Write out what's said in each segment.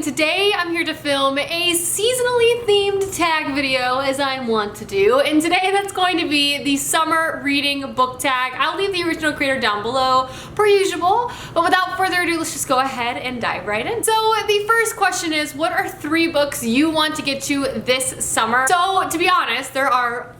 and today I'm here to film a seasonally themed tag video as I want to do. And today that's going to be the summer reading book tag. I'll leave the original creator down below per usual, but without further ado, let's just go ahead and dive right in. So the first question is, what are 3 books you want to get to this summer? So to be honest, there are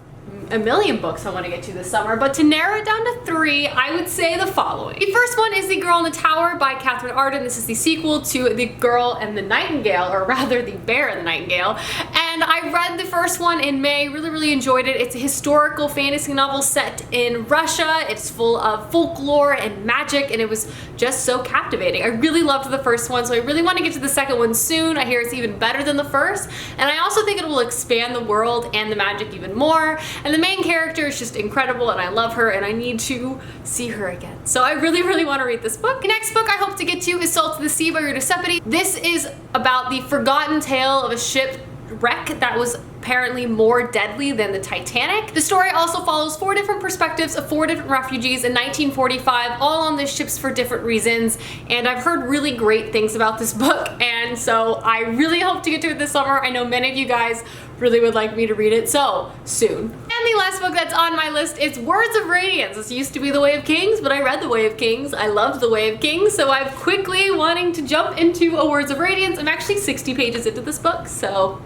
a million books I want to get to this summer, but to narrow it down to 3, I would say the following. The first one is The Girl in the Tower by Catherine Arden. This is the sequel to The Girl and the Nightingale, or rather The Bear and the Nightingale. And I read the first one in May, really enjoyed it. It's a historical fantasy novel set in Russia. It's full of folklore and magic, and it was just so captivating. I really loved the first one, so I really want to get to the second one soon. I hear it's even better than the first, and I also think it will expand the world and the magic even more. And the main character is just incredible, and I love her, and I need to see her again. So I really want to read this book. The next book I hope to get to is Salt of the Sea by Rita Sepeti. This is about the forgotten tale of a shipwreck that was apparently more deadly than the Titanic. The story also follows 4 different perspectives of 4 different refugees in 1945, all on the ships for different reasons, and I've heard really great things about this book, and so I really hope to get to it this summer. I know many of you guys really would like me to read it, so soon. And the last book that's on my list is Words of Radiance. This used to be The Way of Kings, but I read The Way of Kings. I loved The Way of Kings, so I'm quickly wanting to jump into a Words of Radiance. I'm actually 60 pages into this book, so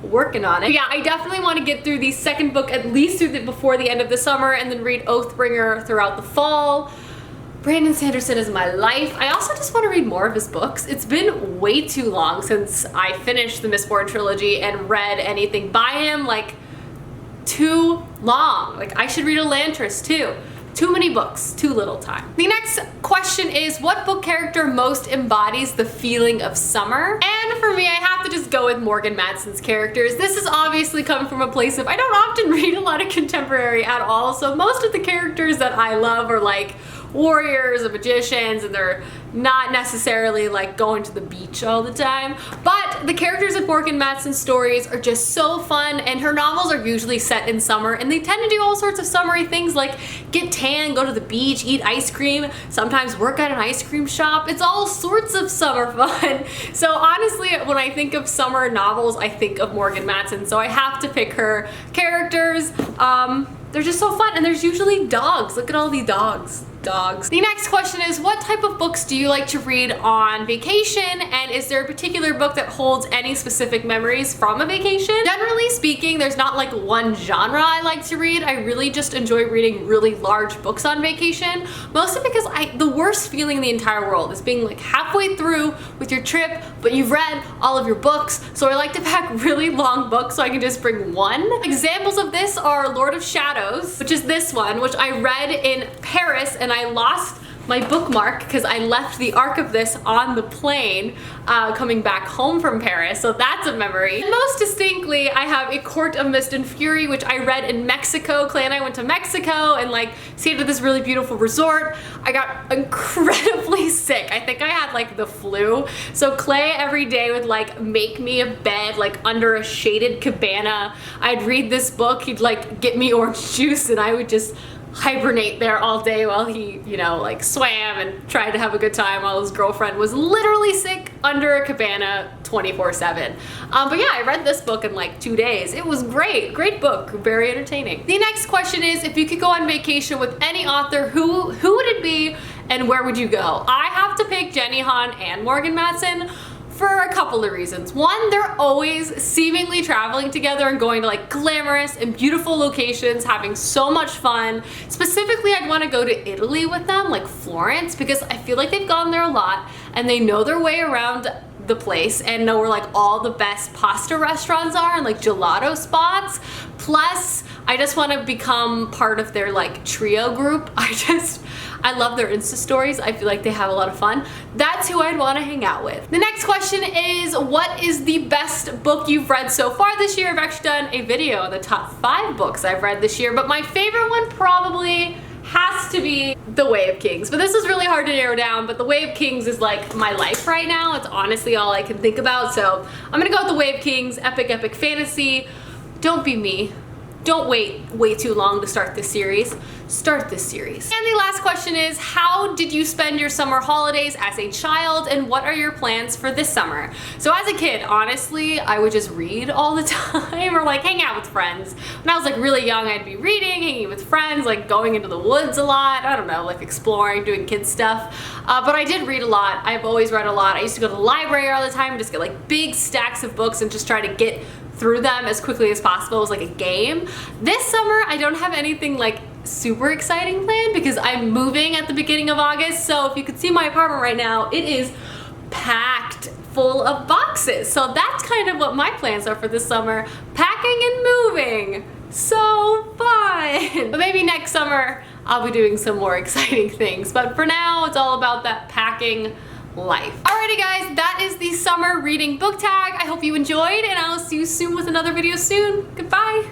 working on it. But yeah, I definitely want to get through the second book at least before the end of the summer, and then read Oathbringer throughout the fall. Brandon Sanderson is my life. I also just want to read more of his books. It's been way too long since I finished the Mistborn trilogy and read anything by him. Like, too long. Like, I should read Elantris too. Too many books, too little time. The next question is, what book character most embodies the feeling of summer? And for me, I have to just go with Morgan Matsson's characters. This is obviously coming from a place of, I don't often read a lot of contemporary at all, so most of the characters that I love are like warriors and magicians, and they're not necessarily like going to the beach all the time. But the characters in Morgan Matsson's stories are just so fun, and her novels are usually set in summer, and they tend to do all sorts of summery things like get tan, go to the beach, eat ice cream, sometimes work at an ice cream shop. It's all sorts of summer fun. So honestly, when I think of summer novels, I think of Morgan Matsson, so I have to pick her characters. They're just so fun, and there's usually dogs. Look at all these dogs. The next question is, what type of books do you like to read on vacation, and is there a particular book that holds any specific memories from a vacation? Generally speaking, there's not like one genre I like to read. I really just enjoy reading really large books on vacation, mostly because the worst feeling in the entire world is being like halfway through with your trip, but you've read all of your books, so I like to pack really long books so I can just bring one. Examples of this are Lord of Shadows, which is this one, which I read in Paris, and I lost my bookmark because I left the arc of this on the plane coming back home from Paris, so that's a memory. And most distinctly, I have A Court of Mist and Fury, which I read in Mexico. Clay and I went to Mexico and like stayed at this really beautiful resort. I got incredibly sick. I think I had like the flu, so Clay every day would like make me a bed like under a shaded cabana. I'd read this book, he'd like get me orange juice, and I would just hibernate there all day while he, you know, like swam and tried to have a good time while his girlfriend was literally sick under a cabana 24/7. But yeah, I read this book in like 2 days. It was great book, very entertaining. The next question is, if you could go on vacation with any author, who would it be and where would you go? I have to pick Jenny Han and Morgan Matson for a couple of reasons. One, they're always seemingly traveling together and going to like glamorous and beautiful locations, having so much fun. Specifically, I'd want to go to Italy with them, like Florence, because I feel like they've gone there a lot and they know their way around the place and know where like all the best pasta restaurants are and like gelato spots. Plus, I just want to become part of their like trio group. I love their Insta stories. I feel like they have a lot of fun. That's who I'd want to hang out with. The next question is, what is the best book you've read so far this year? I've actually done a video on the top 5 books I've read this year, but my favorite one probably has to be The Way of Kings. But this is really hard to narrow down, but The Way of Kings is like my life right now. It's honestly all I can think about, so I'm gonna go with The Way of Kings. Epic fantasy. Don't be me. don't wait way too long to start this series. Start this series. And the last question is, how did you spend your summer holidays as a child, and what are your plans for this summer? So as a kid, honestly, I would just read all the time or like hang out with friends. When I was like really young, I'd be reading, hanging with friends, like going into the woods a lot. I don't know, like exploring, doing kid stuff. But I did read a lot. I've always read a lot. I used to go to the library all the time and just get like big stacks of books and just try to get through them as quickly as possible. It was like a game. This summer, I don't have anything like super exciting planned because I'm moving at the beginning of August. So if you could see my apartment right now, it is packed full of boxes. So that's kind of what my plans are for this summer, packing and moving. So fun. But maybe next summer I'll be doing some more exciting things. But for now, it's all about that packing life. Alrighty guys, that is the summer reading book tag. I hope you enjoyed, and I'll see you soon with another video soon. Goodbye.